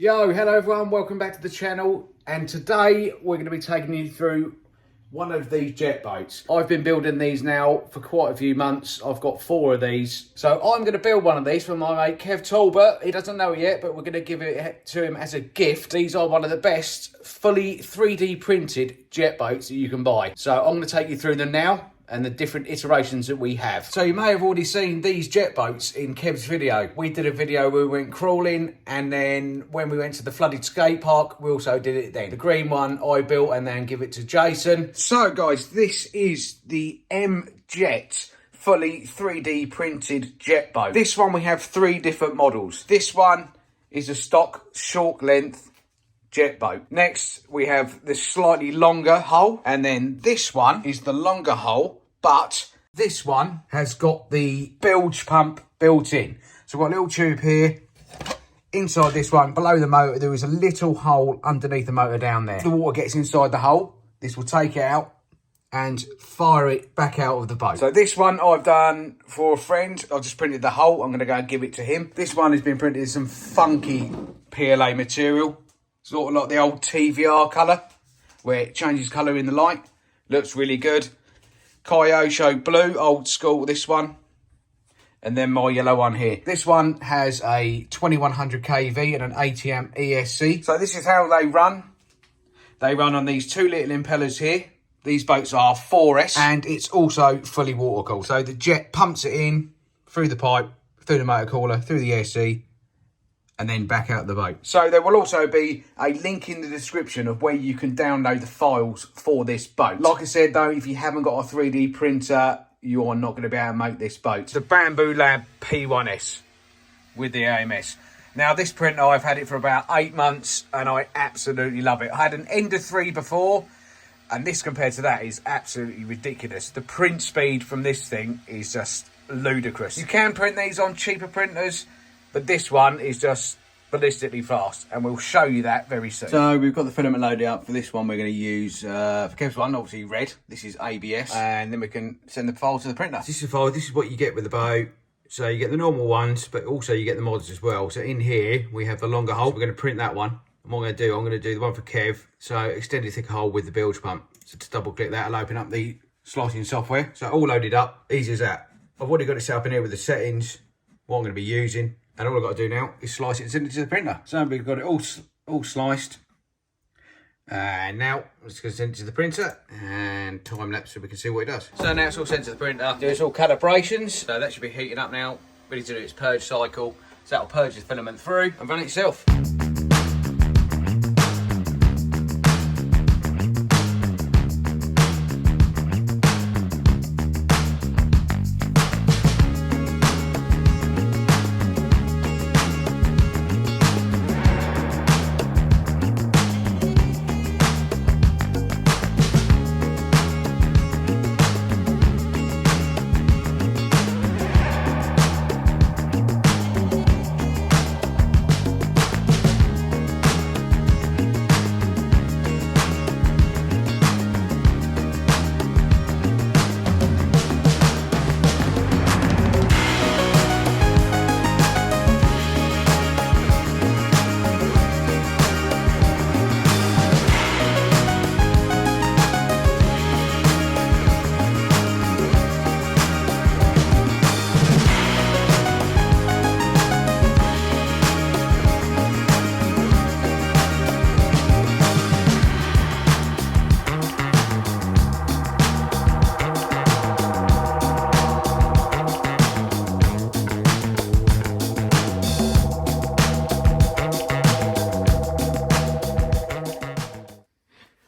Yo, hello everyone, welcome back to the channel, and today we're going to be taking you through one of these jet boats. I've been building these now for quite a few months. I've got 4 of these. So I'm going to build one of these for my mate Kev Talbot. He doesn't know it yet, but we're going to give it to him as a gift. These are one of the best fully 3D printed jet boats that you can buy. So I'm going to take you through them now and the different iterations that we have. So you may have already seen these jet boats in Kev's video. We did a video where we went crawling, and then when we went to the flooded skate park, we also did it then. The green one I built and then give it to Jason. So guys, this is the M-Jet fully 3D printed jet boat. This one we have 3 different models. This one is a stock short length jet boat. Next we have the slightly longer hull, and then this one is the longer hull, but this one has got the bilge pump built in. So we've got a little tube here. Inside this one, below the motor, there is a little hole underneath the motor down there. If the water gets inside the hole, this will take it out and fire it back out of the boat. So this one I've done for a friend. I just printed the hole. I'm going to go and give it to him. This one has been printed in some funky PLA material. Sort of like the old TVR colour, where it changes colour in the light. Looks really good. Kyosho blue, old school, this one. And then my yellow one here. This one has a 2100 kV and an 80 amp ESC. So this is how they run. They run on these 2 little impellers here. These boats are 4S, and it's also fully water cooled. So the jet pumps it in through the pipe, through the motor cooler, through the ESC, and then back out the boat. So there will also be a link in the description of where you can download the files for this boat. Like I said though, if you haven't got a 3D printer, you are not going to be able to make this boat. The Bamboo Lab P1S with the AMS. Now this printer, I've had it for about 8 months and I absolutely love it. I had an Ender 3 before, and this compared to that is absolutely ridiculous. The print speed from this thing is just ludicrous. You can print these on cheaper printers, but this one is just ballistically fast, and we'll show you that very soon. So we've got the filament loaded up. For this one, we're going to use, for Kev's one, obviously red. This is ABS, and then we can send the file to the printer. This is the file. This is what you get with the boat. So you get the normal ones, but also you get the mods as well. So in here, we have the longer hole. We're going to print that one. And what I'm going to do the one for Kev. So extended thicker hole with the bilge pump. So to double click that, I'll open up the slicing software. So all loaded up, easy as that. I've already got it set up in here with the settings, what I'm going to be using. And all I've got to do now is slice it and send it to the printer. So we've got it all sliced. And now I'm just going to send it to the printer and time lapse so we can see what it does. So now it's all sent to the printer. There's all calibrations. So that should be heating up now, ready to do its purge cycle. So that'll purge the filament through and run itself.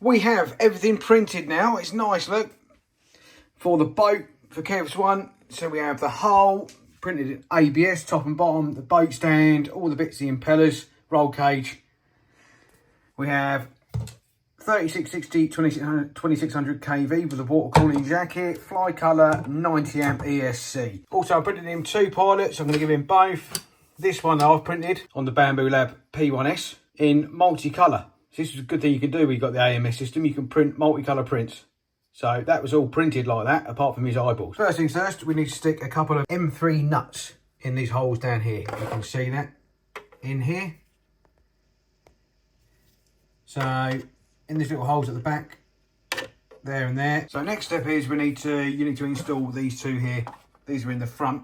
We have everything printed now. It's nice, look, for the boat, for Kev's one. So we have the hull printed in ABS, top and bottom, the boat stand, all the bits, the impellers, roll cage. We have 3660 2600 kV with a water cooling jacket, fly colour, 90 amp ESC. Also I printed him 2 pilots. I'm going to give him both. This one I've printed on the Bamboo Lab P1S in multicolour. So this is a good thing you can do when you've got the AMS system. You can print multicolour prints. So that was all printed like that, apart from his eyeballs. First things first, we need to stick a couple of M3 nuts in these holes down here. You can see that in here. So in these little holes at the back, there and there. So next step is you need to install these two here. These are in the front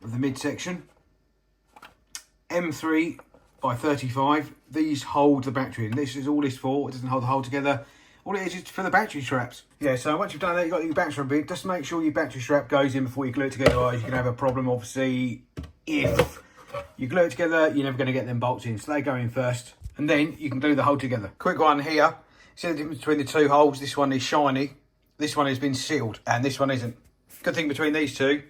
of the midsection. M3 by 35. These hold the battery, and this is all this for. It doesn't hold the whole together. All it is for the battery straps. Yeah, so once you've done that, you've got your battery strap in. Just make sure your battery strap goes in before you glue it together, otherwise you can have a problem, obviously, if you glue it together, you're never going to get them bolts in. So they go in first, and then you can glue the whole together. Quick one here. See the difference between the two holes? This one is shiny. This one has been sealed, and this one isn't. Good thing between these two,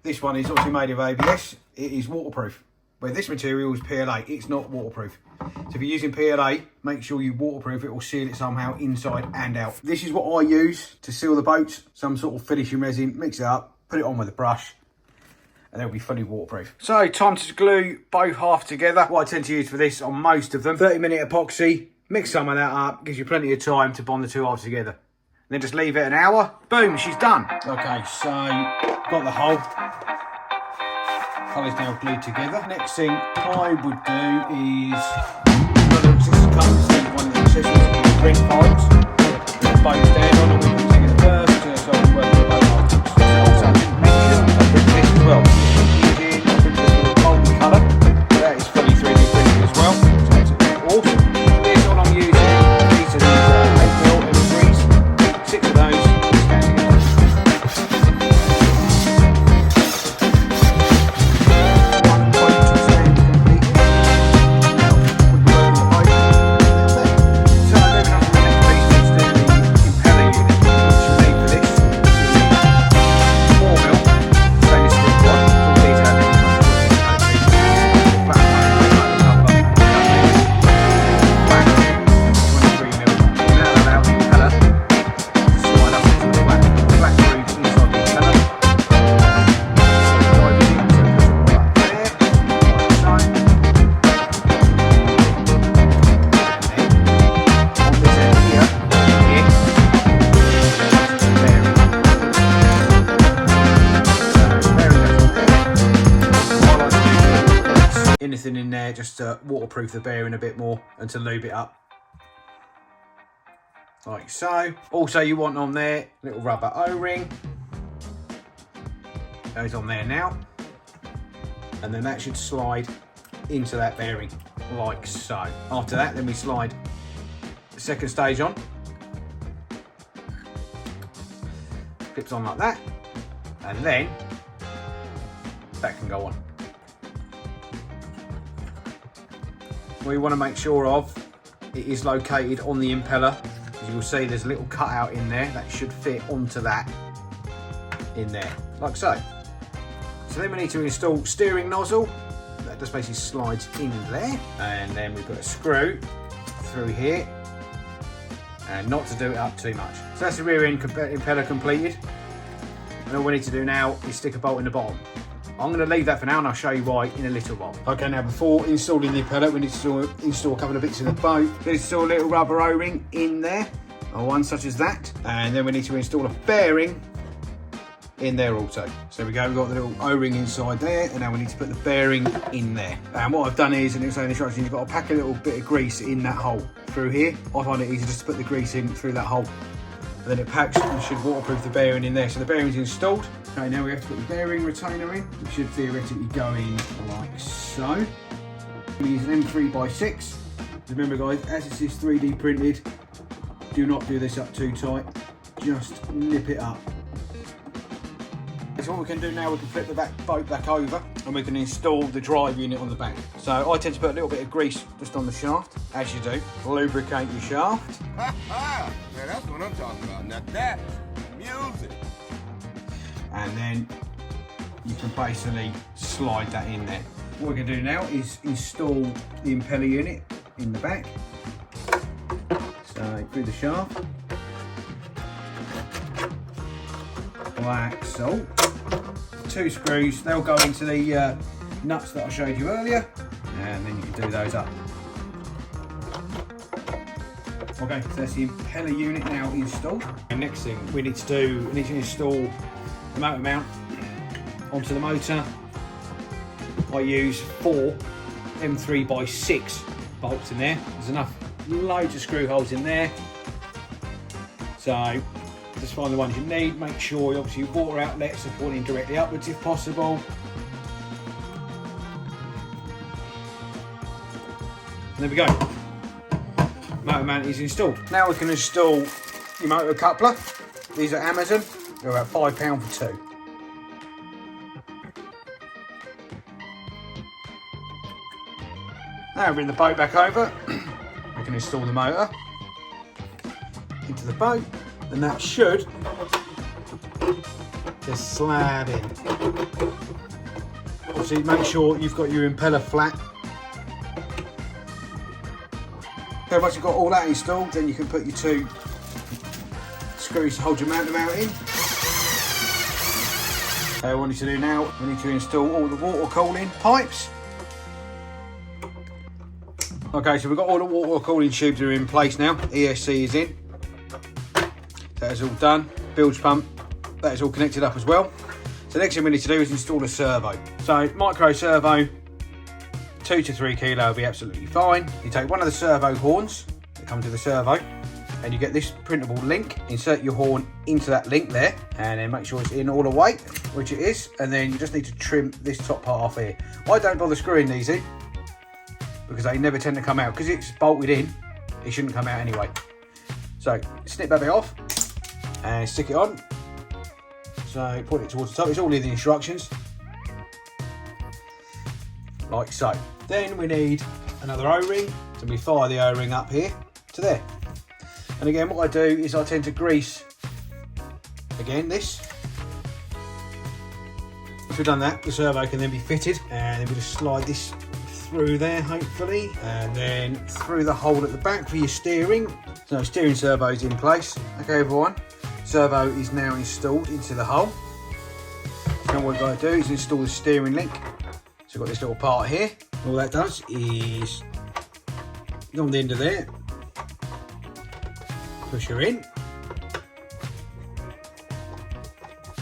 this one is obviously made of ABS. It is waterproof. Where this material is PLA, it's not waterproof. So if you're using PLA, make sure you waterproof it or seal it somehow inside and out. This is what I use to seal the boats. Some sort of finishing resin, mix it up, put it on with a brush, and they'll be fully waterproof. So time to glue both halves together. What I tend to use for this on most of them, 30-minute epoxy, mix some of that up, gives you plenty of time to bond the two halves together. And then just leave it an hour, boom, she's done. Okay, so got the hole. Colours now glued together. Next thing I would do is one of the accessories, ring pipes. Both down on, and we can take it first, so we work with both halves. Also, I didn't mention I printed this as well. Using I printed this with a golden colour. That is fully 3D printed as well. So it's awesome. Here's all I'm using. These are these 8mm M3s. 6 of those. Anything in there just to waterproof the bearing a bit more and to lube it up, like so. Also, you want on there a little rubber O-ring, goes on there now, and then that should slide into that bearing like so. After that, then we slide the second stage on, clips on like that, and then that can go on. What you want to make sure of, it is located on the impeller. As you will see, there's a little cutout in there that should fit onto that in there, like so. So then we need to install steering nozzle. That just basically slides in there. And then we've got a screw through here, and not to do it up too much. So that's the rear end impeller completed. And all we need to do now is stick a bolt in the bottom. I'm going to leave that for now, and I'll show you why in a little while. Okay, now before installing the impeller, we need to install a couple of bits in the boat. Let's install a little rubber O-ring in there, or one such as that. And then we need to install a bearing in there also. So we go, we've got the little O-ring inside there, and now we need to put the bearing in there. And what I've done is, and it's in the instructions, you've got to pack a little bit of grease in that hole through here. I find it easy just to put the grease in through that hole. And then it packs and should waterproof the bearing in there. So the bearing's installed. Okay, now we have to put the bearing retainer in, which should theoretically go in like so. We use an M3x6. Remember guys, as this is 3D printed, do not do this up too tight. Just nip it up. So what we can do now, we can flip the boat back over, and we can install the drive unit on the back. So I tend to put a little bit of grease just on the shaft, as you do. Lubricate your shaft. Ha ha! Man, that's what I'm talking about. Now that's music. And then you can basically slide that in there. What we're going to do now is install the impeller unit in the back. So through the shaft, like so. 2 screws, they'll go into the nuts that I showed you earlier, and then you can do those up. Okay, so that's the impeller unit now installed. And next thing we need to do, we need to install the motor mount onto the motor. I use 4 M3x6 bolts in there. There's enough, loads of screw holes in there. So just find the ones you need. Make sure obviously your water outlets are pointing directly upwards if possible. And there we go. Motor mount is installed. Now we can install your motor coupler. These are Amazon. They're about £5 for two. Now we bring the boat back over. We can install the motor into the boat, and that should just slab in. Obviously, make sure you've got your impeller flat. Okay, once you've got all that installed, then you can put your two screws to hold your motor mount in. Okay, what we need to do now, we need to install all the water cooling pipes. Okay, so we've got all the water cooling tubes are in place now. ESC is in. That is all done. Bilge pump, that is all connected up as well. So the next thing we need to do is install a servo. So micro servo, 2 to 3 kilo will be absolutely fine. You take one of the servo horns that comes with the servo, and you get this printable link. Insert your horn into that link there, and then make sure it's in all the way, which it is. And then you just need to trim this top part off here. I don't bother screwing these in because they never tend to come out. Because it's bolted in, it shouldn't come out anyway. So snip that bit off and stick it on. So put it towards the top. It's all in the instructions, like so. Then we need another O-ring, so we fire the O-ring up here to there. And again, what I do is I tend to grease again this. Once we've done that, the servo can then be fitted, and then we just slide this through there, hopefully, and then through the hole at the back for your steering. So steering servo is in place. Okay, everyone, servo is now installed into the hole. Now what we've got to do is install the steering link. So we've got this little part here. All that does is on the end of there, push her in,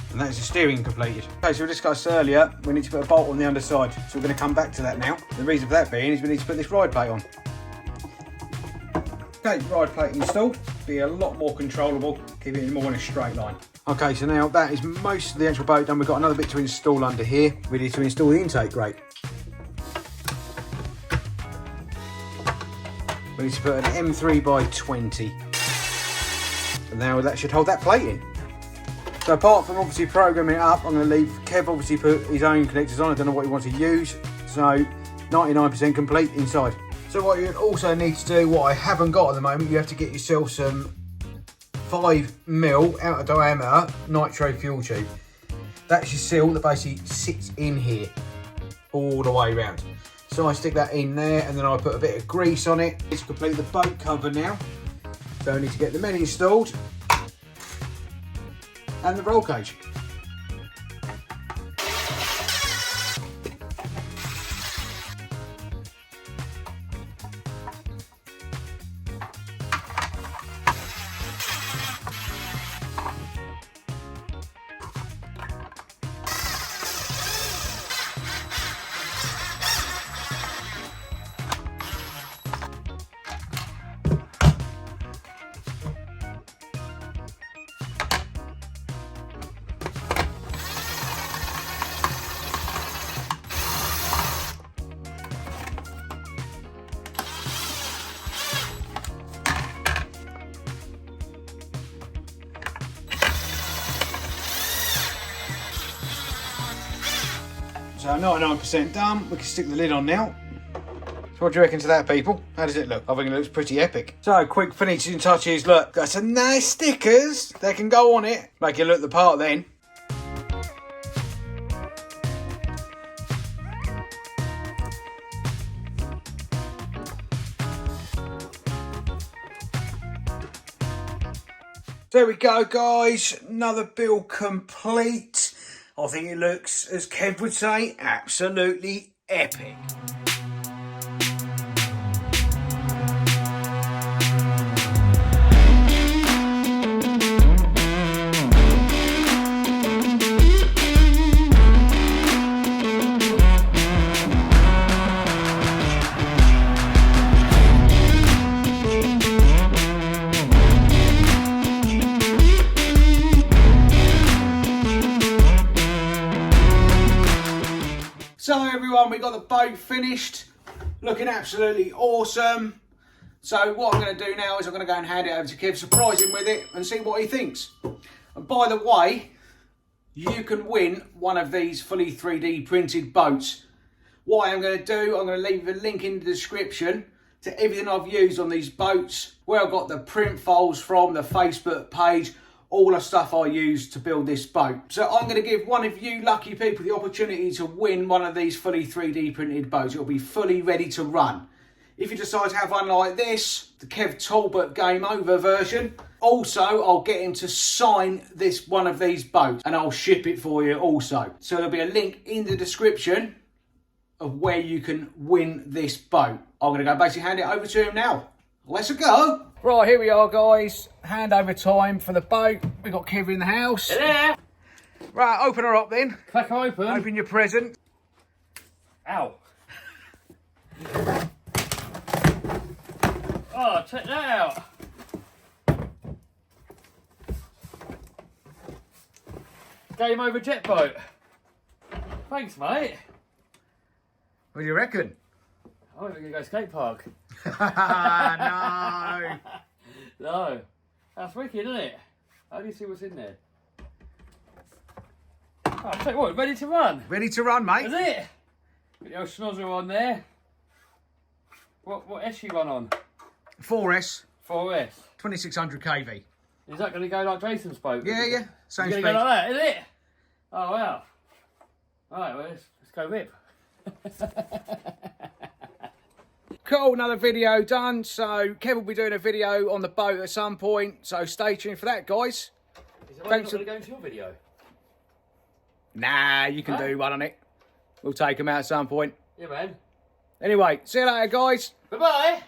and that is the steering completed. Okay, so we discussed earlier, we need to put a bolt on the underside, so we're going to come back to that now. The reason for that being is we need to put this ride plate on. Okay, ride plate installed, be a lot more controllable, keep it more in a straight line. Okay, so now that is most of the actual boat done. We've got another bit to install under here. We need to install the intake grate. We need to put an M3 by 20. And now that should hold that plate in. So apart from obviously programming it up, I'm going to leave Kev obviously put his own connectors on. I don't know what he wants to use. So 99% complete inside. So what you also need to do, what I haven't got at the moment, you have to get yourself some 5mm out of diameter nitro fuel tube. That's your seal that basically sits in here all the way around. So I stick that in there, and then I put a bit of grease on it. It's complete the boat cover now. So I need to get the men installed and the roll cage. So 99% done, we can stick the lid on now. So what do you reckon to that, people? How does it look? I think it looks pretty epic. So quick finishing touches, look, got some nice stickers that can go on it, make it look the part then. There we go, guys, another build complete. I think it looks, as Kev would say, absolutely epic. everyone, we got the boat finished. Looking absolutely awesome. So what I'm going to do now is I'm going to go and hand it over to Kev, surprise him with it and see what he thinks. And by the way, you can win one of these fully 3D printed boats. What I'm going to do, I'm going to leave a link in the description to everything I've used on these boats, where I've got the print files from, the Facebook page, all the stuff I used to build this boat. So I'm going to give one of you lucky people the opportunity to win one of these fully 3D printed boats. It'll be fully ready to run. If you decide to have one like this, the Kev Talbot Game Over version, also I'll get him to sign this one of these boats and I'll ship it for you also. So there'll be a link in the description of where you can win this boat. I'm going to go basically hand it over to him now. Let's go. Right, here we are, guys. Handover time for the boat. We've got Kev in the house. Yeah. Right, open her up then. Crack her open. Open your present. Ow. Oh, check that out. Game Over jet boat. Thanks, mate. What do you reckon? I think we're going to go skate park. No. No. That's wicked, isn't it? How do you see what's in there? Oh, I'll tell you what, ready to run. Ready to run, mate? Is it? Got the old schnozzer on there. What S you run on? 4S. 4S. 2600 kV. Is that going to go like Jason's boat? Yeah, yeah. Same It's speed. going to go like that, is it? Oh, wow. Alright, well, let's go rip. Cool, another video done. So Kev will be doing a video on the boat at some point. So stay tuned for that, guys. Is it Thanks not going to go into your video? Nah, you can Huh? do one on it. We'll take them out at some point. Yeah, man. Anyway, see you later, guys. Bye-bye.